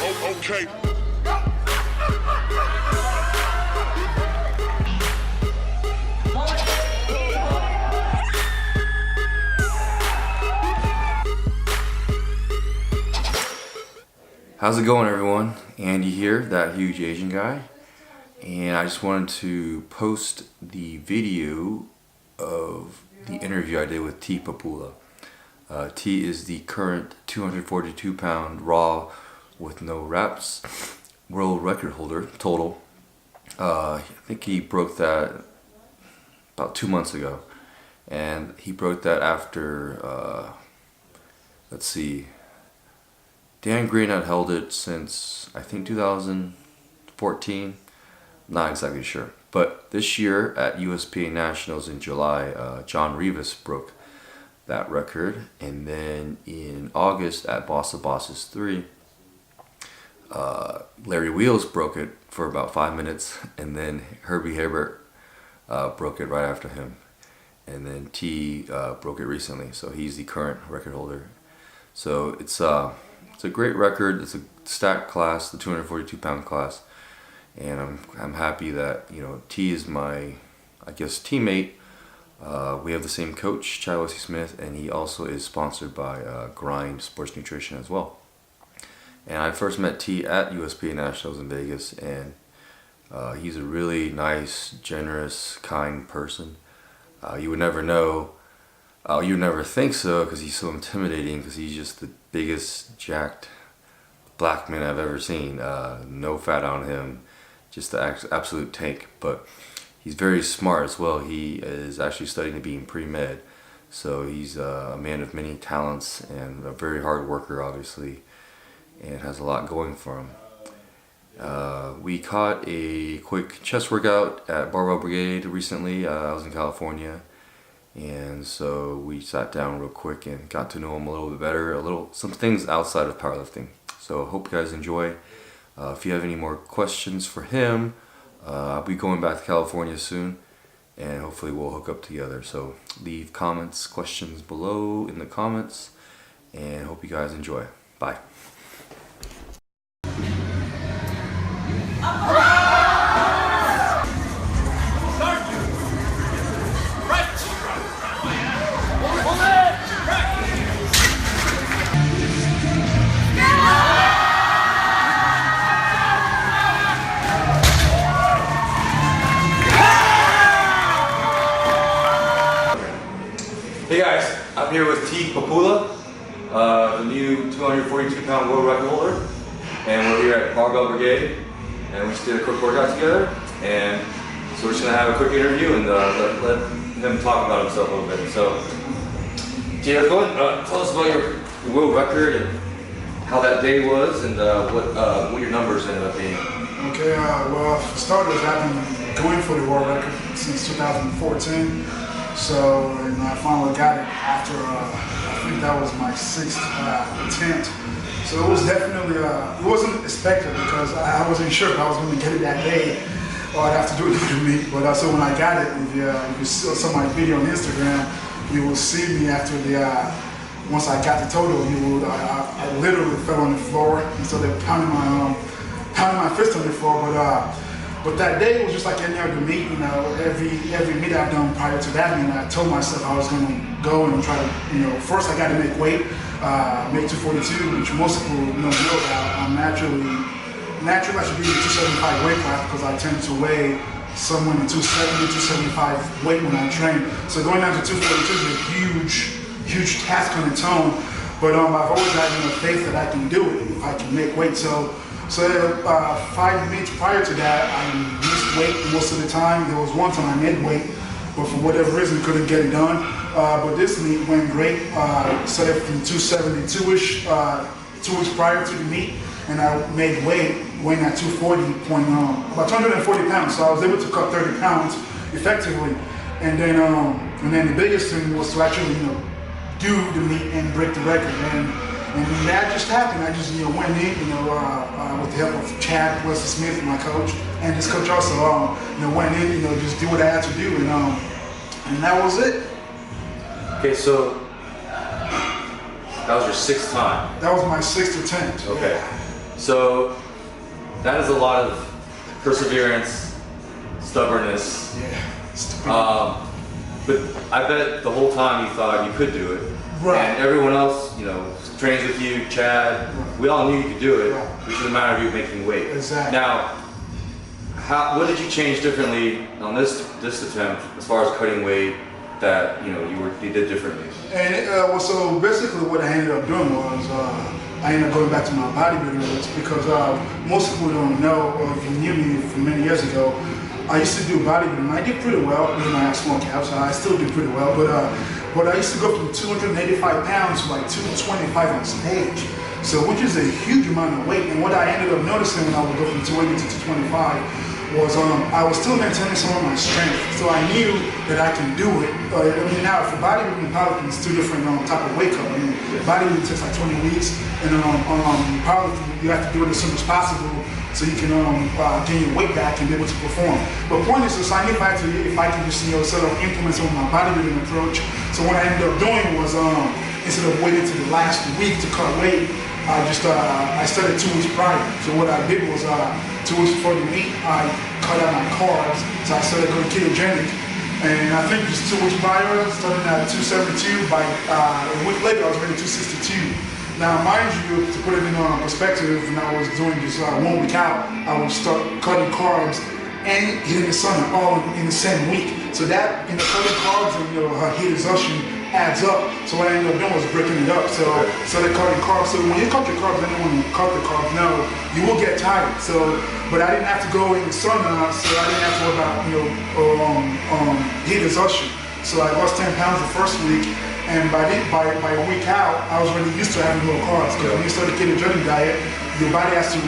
Okay. How's it going, everyone? Andy here, that huge Asian guy, and I just wanted to post the video of the interview I did with Tee Popoola. T is the current 242-pound raw with no wraps world record holder total. I think he broke that about 2 months ago, and he broke that after let's see, Dan Green had held it since I think 2014. Not exactly sure, but this year at USPA Nationals in July, John Rivas broke that record, and then in August at Boss of Bosses 3, Larry Wheels broke it for about 5 minutes, and then Herbie Hebert broke it right after him, and then T broke it recently, so he's the current record holder. So it's a great record. It's a stacked class, the 242-pound class, and I'm happy that, you know, T is my, I guess, teammate. We have the same coach, Chad Wesley Smith, and he also is sponsored by Grind Sports Nutrition as well. And I first met T at USPA Nationals in Vegas, and he's a really nice, generous, kind person. You would never know, you would never think so, because he's so intimidating, because he's just the biggest, jacked black man I've ever seen. No fat on him, just the absolute tank. But he's very smart as well. He is actually studying to be in pre-med, so he's a man of many talents and a very hard worker, obviously, and has a lot going for him. We caught a quick chest workout at Barbell Brigade recently. I was in California, and so we sat down real quick and got to know him a little bit better, some things outside of powerlifting. So I hope you guys enjoy. If you have any more questions for him, I'll be going back to California soon, and hopefully we'll hook up together. So leave comments, questions below in the comments, and hope you guys enjoy. Bye. Hey guys, I'm here with Tee Popoola, the new 242-pound world record holder, and we're here at Barbell Brigade, and we just did a quick workout together, and so we're just gonna have a quick interview and let him talk about himself a little bit. So, Tee, let's go ahead. Tell us about your world record and how that day was, and what your numbers ended up being. Okay, well, for starters, I've been going for the world record since 2014. So, and I finally got it after, I think that was my 6th attempt. So it was definitely, it wasn't expected, because I wasn't sure if I was going to get it that day or I'd have to do it to me. But so when I got it, if you saw my video on Instagram, you will see me after once I got the total, I literally fell on the floor, and so they pounding my fist on the floor. But that day was just like any other meet, you know. Every meet I've done prior to that meet, I told myself I was going to go and try to, you know, first I got to make weight, make 242, which most people know about. I'm naturally I should be in the 275 weight class, because I tend to weigh somewhere in the 270, 275 weight when I train. So going down to 242 is a huge task on its own. But I've always had, you know, faith that I can do it if I can make weight. So 5 meets prior to that, I missed weight most of the time. There was one time I made weight, but for whatever reason couldn't get it done. But this meet went great. Started from 272-ish 2 weeks prior to the meet, and I made weight, weighing at 240, about 240 pounds. So I was able to cut 30 pounds effectively. And then the biggest thing was to actually, you know, do the meet and break the record. And that just happened. I just, you know, went in, you know, with the help of Chad Wesley Smith, my coach, and his coach also, you know, went in, you know, just do what I had to do, and that was it. Okay, so that was your 6th time. That was my 6th attempt. Okay. So that is a lot of perseverance, stubbornness. Yeah. But I bet the whole time you thought you could do it. Right. And everyone else, trains with you, Chad, we all knew you could do it. Right. It's just a matter of you making weight. Exactly. Now, what did you change differently on this attempt as far as cutting weight that you did differently? And so basically what I ended up doing was I ended up going back to my bodybuilding roots because most people don't know, or if you knew me from many years ago, I used to do bodybuilding. I did pretty well, even though I have small calves, so I still do pretty well. But I used to go from 285 pounds to like 225 on stage, so which is a huge amount of weight. And what I ended up noticing when I would go from 280 to 225 was I was still maintaining some of my strength, so I knew that I can do it. Now for bodybuilding and powerlifting, it's two different type of weight cut. Bodybuilding takes like 20 weeks, and powerlifting you have to do it as soon as possible so you can gain your weight back and be able to perform. But point is, so I knew if I can just sort of implement some of my bodybuilding approach. So what I ended up doing was instead of waiting to the last week to cut weight, I started 2 weeks prior. So what I did was 2 weeks before the meet, I cut out my carbs. So I started going ketogenic. And I think just 2 weeks prior, starting at 272, by a week later I was already 262. Now mind you, to put it in perspective, when I was doing this 1 week out, I would start cutting carbs and hitting the sun all in the same week. So that, cutting carbs and heat exhaustion adds up. So what I ended up doing was breaking it up. So started cutting carbs. So when you cut your carbs, anyone who cut the carbs know you will get tired. So, but I didn't have to go in the sun, so I didn't have to worry about heat exhaustion. So I lost 10 pounds the first week, and by a week out, I was already used to having low carbs. Because when you start the ketogenic diet, your body has to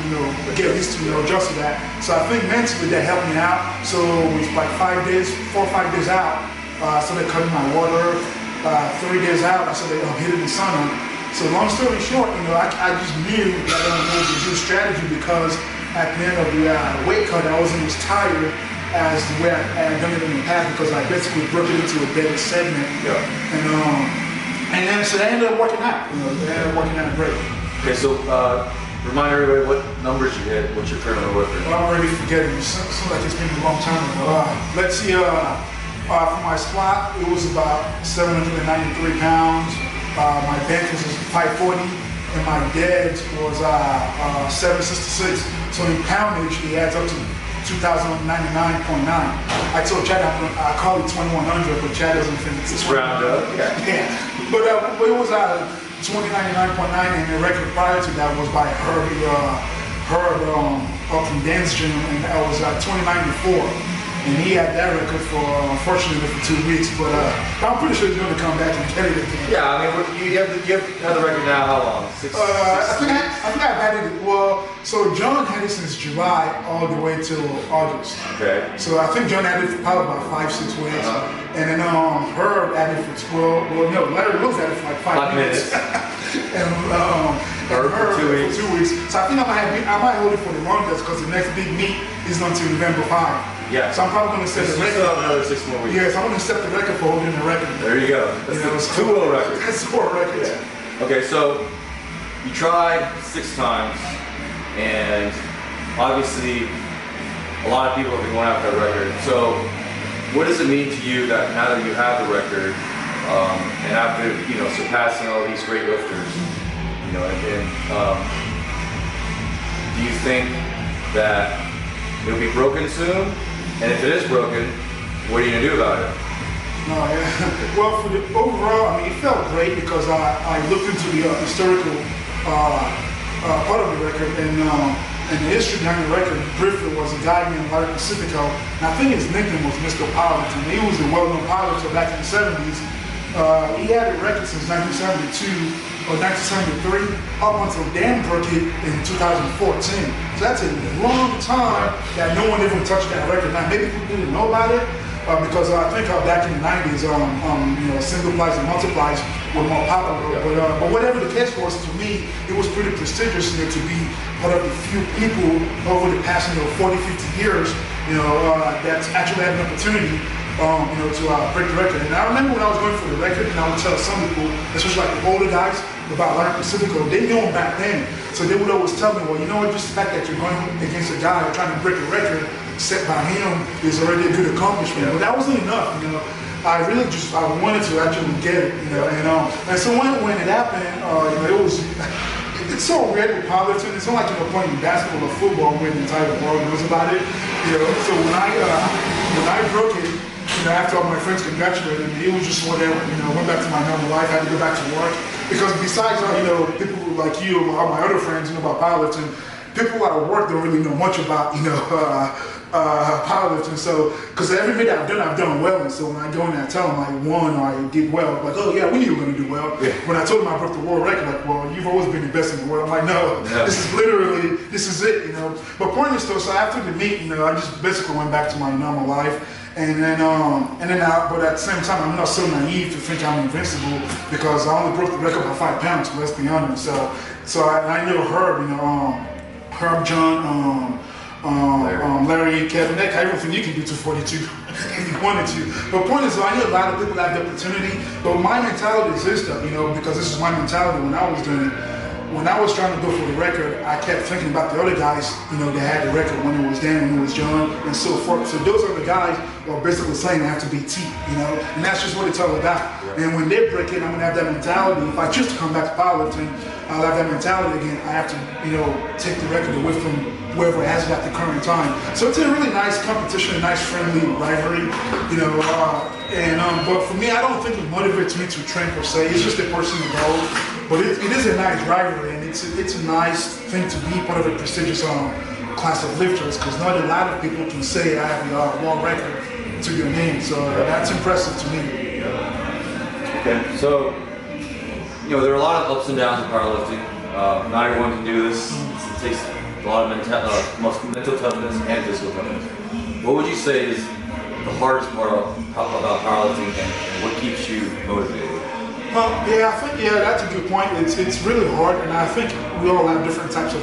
get used to adjust to that. So I think mentally that helped me out. So it was like 4 or 5 days out, I started cutting my water. 3 days out, I started hitting the sun. So long story short, I just knew that it was a good strategy because at the end of the weight cut, I wasn't as tired as the way I had done it in the past because I basically broke it into a better segment. Yeah. And then so they ended up working out. They ended up working out great. Okay, so remind everybody what numbers you hit, what's your current record? I'm already forgetting. It seems like it's been a long time ago. Let's see. For my squat, it was about 793 pounds. My bench was 540, and my dead was 766. So in poundage, it adds up to 2,099.9. I told Chad I call it 2,100, but Chad doesn't think it's Just round up. Yeah. But it was 2,099.9, and the record prior to that was by Herb up from Dan's gym, and that was 2,094. And he had that record for, unfortunately, for 2 weeks, but I'm pretty sure he's going to come back and get it again. Yeah, I mean, you have the record now, how long? I think I've had it, so John had it since July all the way till August. Okay. So I think John had it for probably about 5-6 weeks. And then Herb had it for Larry Wills had it for like 5 minutes. and Herb for 2 weeks. So I think I might hold it for the longest because the next big meet is until November 5. Yeah. So I'm probably going to set the record. Still have another 6 more weeks. Yes, I'm going to set the record for holding the record. There you go. That's 2 world records. That's 4 records. Yeah. Okay, so you tried 6 times, and obviously a lot of people have been going after that record. So what does it mean to you that now that you have the record, and after surpassing all these great lifters, do you think that it'll be broken soon? And if it is broken, what are you going to do about it? No, yeah. Well, for the overall, I mean, it felt great because I looked into the historical part of the record, and the history behind the record briefly was a guy named Larry Pacifico, and I think his nickname was Mr. Powerlifting. He was a well-known powerlifter back in the 70s. He had a record since 1972 or 1973 up until Dan broke it in 2014. So that's a long time that no one even touched that record. Now maybe people didn't know about it because I think back in the 90s, single plies and multiplies were more popular. But whatever the case was, to me, it was pretty prestigious to be one of the few people over the past 40, 50 years that's actually had an opportunity to break the record. And I remember when I was going for the record, and I would tell some people, especially like the older guys, about Larry Pacifico, they knew him back then. So they would always tell me, well, you know what, just the fact that you're going against a guy or trying to break a record set by him is already a good accomplishment. But that wasn't enough, I really I wanted to actually get it, and so when it happened, it was, it's so weird with powerlifting. It's not like playing basketball or football where the entire world knows about it, So when I broke it, after all my friends congratulated me, it was just whatever, I went back to my normal life. I had to go back to work because besides, people like you, all my other friends, about powerlifting, people at work don't really know much about, powerlifting. So, because every meet I've done well. And so when I go in and I tell them I won or I did well, like, oh yeah, we knew you were going to do well. Yeah. When I told them I broke the world record, like, well, you've always been the best in the world. I'm like, no, this is it, But pointless though. So after the meet, I just basically went back to my normal life. But at the same time, I'm not so naive to think I'm invincible because I only broke the record by 5 pounds. Let's be honest. So I knew Herb, Herb, John, Larry, Kevin, that kind of everything you can do 242 if you wanted to. But point is, I knew a lot of people have the opportunity, but my mentality is this stuff, because this is my mentality when I was doing it. When I was trying to go for the record, I kept thinking about the other guys, that had the record when it was Dan, when it was John, and so forth. So those are the guys who are basically saying I have to beat T, and that's just what it's all about. Yeah. And when they break it, I'm gonna have that mentality. If I choose to come back to powerlifting, I'll have that mentality again. I have to, take the record away from whoever has it at the current time. So it's a really nice competition, a nice friendly rivalry, but for me, I don't think it motivates me to train per se. It's just a personal goal. But it is a nice rivalry, and it's a nice thing to be part of a prestigious class of lifters, because not a lot of people can say I have a world record to your name. So that's impressive to me. Okay, so there are a lot of ups and downs in powerlifting. Not everyone can do this. It takes a lot of mental toughness and physical toughness. What would you say is the hardest part about powerlifting, and what keeps you motivated? I think that's a good point. It's really hard, and I think we all have different types of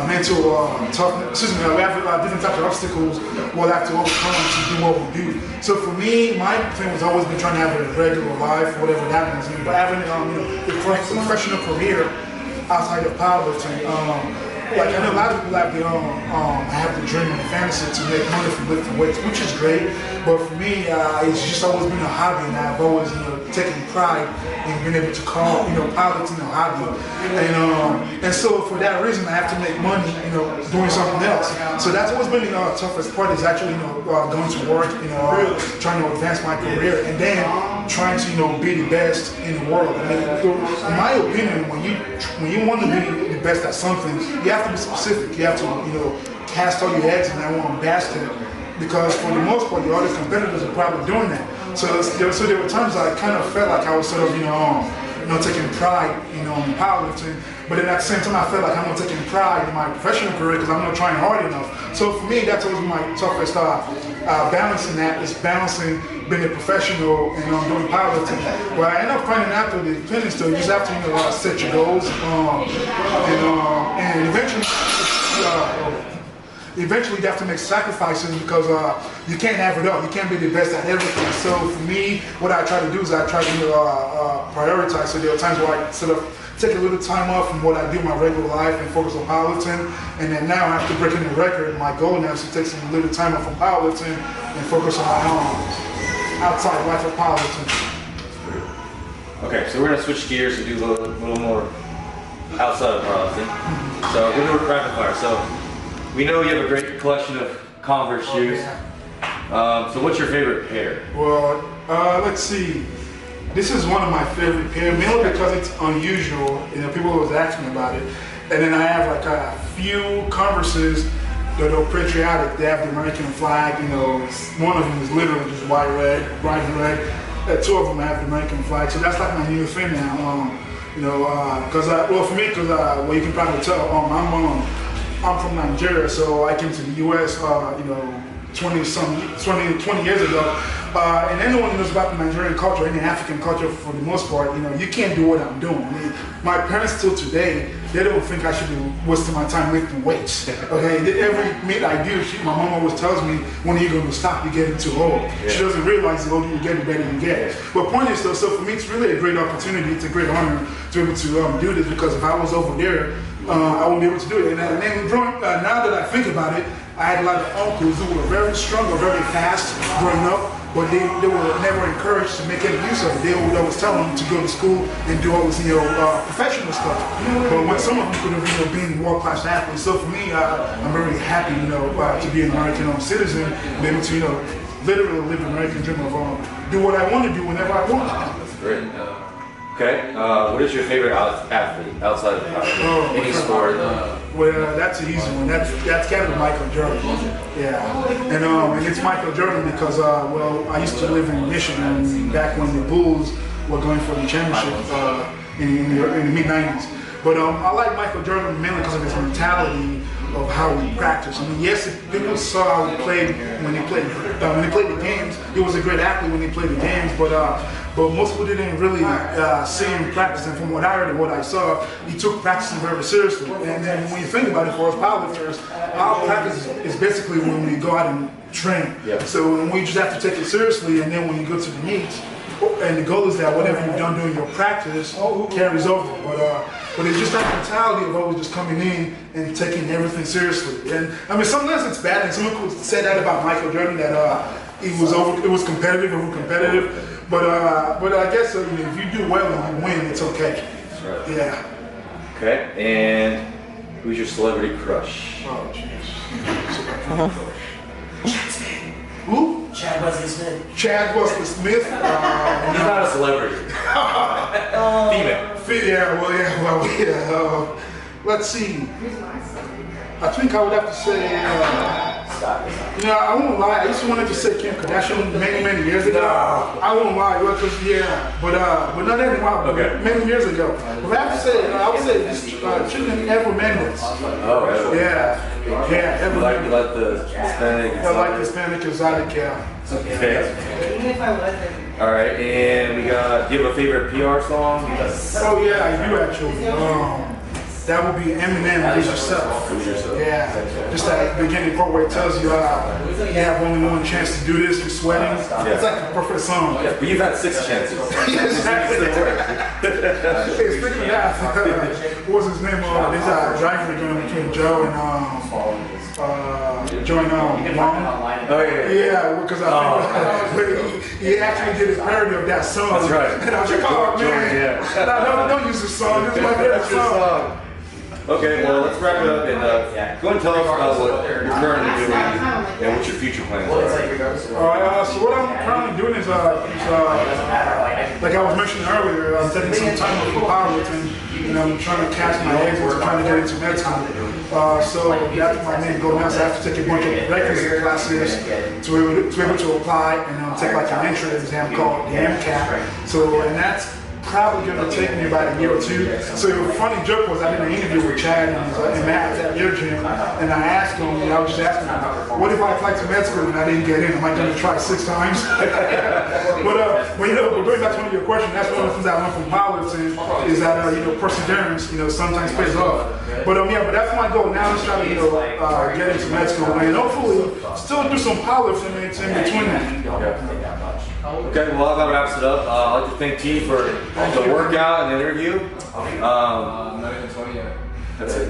mental toughness. We have different types of obstacles we'll have to overcome to do what we do. So for me, my thing has always been trying to have a regular life, whatever that means. But having a professional career outside of powerlifting. Like I know a lot of people have the dream and the fantasy to make money from lifting weights, which is great. But for me, it's just always been a hobby, and I've always taken pride in being able to call powerlifting a hobby. And so for that reason, I have to make money doing something else. So that's always been the toughest part is actually going to work, trying to advance my career, and then trying to be the best in the world. I mean, in my opinion, when you want to be the best at something, you have to be specific. You have to cast all your eggs in that one basket, because for the most part, your other competitors are probably doing that. So there were times I kind of felt like I was sort of taking pride in powerlifting, but then at the same time I felt like I'm not taking pride in my professional career because I'm not trying hard enough. So for me, that's always my toughest balancing that is balancing being a professional and doing powerlifting. But I end up finding out through the fitness though, you just have to set your goals and eventually you have to make sacrifices because you can't have it all. You can't be the best at everything. So for me, what I try to do is I try to prioritize. So there are times where I sort of take a little time off from what I do in my regular life and focus on powerlifting. And then now after breaking the record, my goal now is to take some little time off from powerlifting and focus on my outside life of powerlifting. Okay, so we're going to switch gears and do a little more outside of powerlifting. So we're going to do a rapid fire. So we know you have a great collection of Converse shoes. So what's your favorite pair? Well, let's see. This is one of my favorite pairs, mainly because it's unusual. People always ask me about it. And then I have like a few Converses that are patriotic. They have the American flag. One of them is literally just white and red. Two of them have the American flag. So that's like my new thing now. For me, because you can probably tell, I'm from Nigeria, so I came to the U.S. 20 years ago. And anyone who knows about the Nigerian culture, any African culture for the most part, you can't do what I'm doing. I mean, my parents still today, they don't think I should be wasting my time lifting weights. Okay, every meet I do, my mom always tells me, when are you going to stop? You're getting too old. Yeah. She doesn't realize the older you get, the better you get. But point is though, so for me, it's really a great opportunity. It's a great honor to be able to do this, because if I was over there, I wouldn't be able to do it. And then now that I think about it, I had a lot of uncles who were very strong or very fast growing up, but they were never encouraged to make any use of it. They would always tell them to go to school and do all this, professional stuff. But when some of them could have, been world-class athletes. So for me, I'm very happy, to be an American citizen, and be able to, literally live the American dream of do what I want to do whenever I want. That's great. Okay, what is your favorite athlete outside of any sport? Well, that's an easy one. That's got to be Michael Jordan. Yeah, and it's Michael Jordan because I used to live in Michigan back when the Bulls were going for the championship in the mid '90s. But I like Michael Jordan mainly because of his mentality of how he practiced. I mean, yes, people saw how he played when he played the games. He was a great athlete when he played the games, but most people didn't really see him practice. And from what I heard and what I saw, he took practicing very seriously. And then when you think about it, for us powerlifters, our practice is basically when we go out and train. Yeah. So we just have to take it seriously, and then when you go to the meets, and the goal is that whatever you've done during your practice carries over. But it's just that mentality of always just coming in and taking everything seriously. And I mean, sometimes it's bad, and someone could say that about Michael Jordan, that it was competitive, over competitive. But I guess if you do well and you win, it's okay. That's right. Yeah. Okay. And who's your celebrity crush? Oh, jeez. Who? Chad Wesley Smith. Chad Wesley Smith. He's not a celebrity. Female. Yeah. Let's see. I think I would have to say. I won't lie. I used to want to say Kim Kardashian many years ago. I won't lie, but not anymore. Okay. Many years ago. But I have to say, I would say Chicken Ever Mendes. Oh, yeah. Ever you like the Hispanic? I like the Hispanic exotic, yeah. Okay. All right, and we got. Do you have a favorite PR song? Oh yeah, I do actually. That would be Eminem, Lose Yourself. Yeah, just that beginning part where it tells you you have only one chance to do this, you're sweating. Yeah. It's like the perfect song. Yeah, but you've had 6 chances. Exactly. Hey, speaking of that, what was his name? This driver going between Joe and Long. Oh yeah. Yeah, because he actually did his parody of that song. That's right. And I was like, oh man, don't use this song. This is my favorite song. Okay, well, let's wrap it up and go and tell us about what you're currently doing and what your future plans are. Alright, so what I'm currently doing is, like I was mentioning earlier, I'm taking some time off for powerlifting, and I'm trying to catch my eggs into trying to get into med school. So that's my main goal now. So I have to take a bunch of requisite classes to be able to apply and take like an entrance exam called the MCAT. So, and that's probably going to take me about a year or two. So the funny joke was I did an interview with Chad and Matt at your gym, and I asked him, I was just asking him, what if I applied to med school and I didn't get in? Am I going to try 6 times? but going back to one of your questions, that's one of the things I learned from powerlifting is that perseverance, sometimes pays off. But but that's my goal now. Is try to get into med school and hopefully still do some powerlifting in between that. Okay, well, that wraps it up. I'd like to thank T for the workout and the interview. That's it.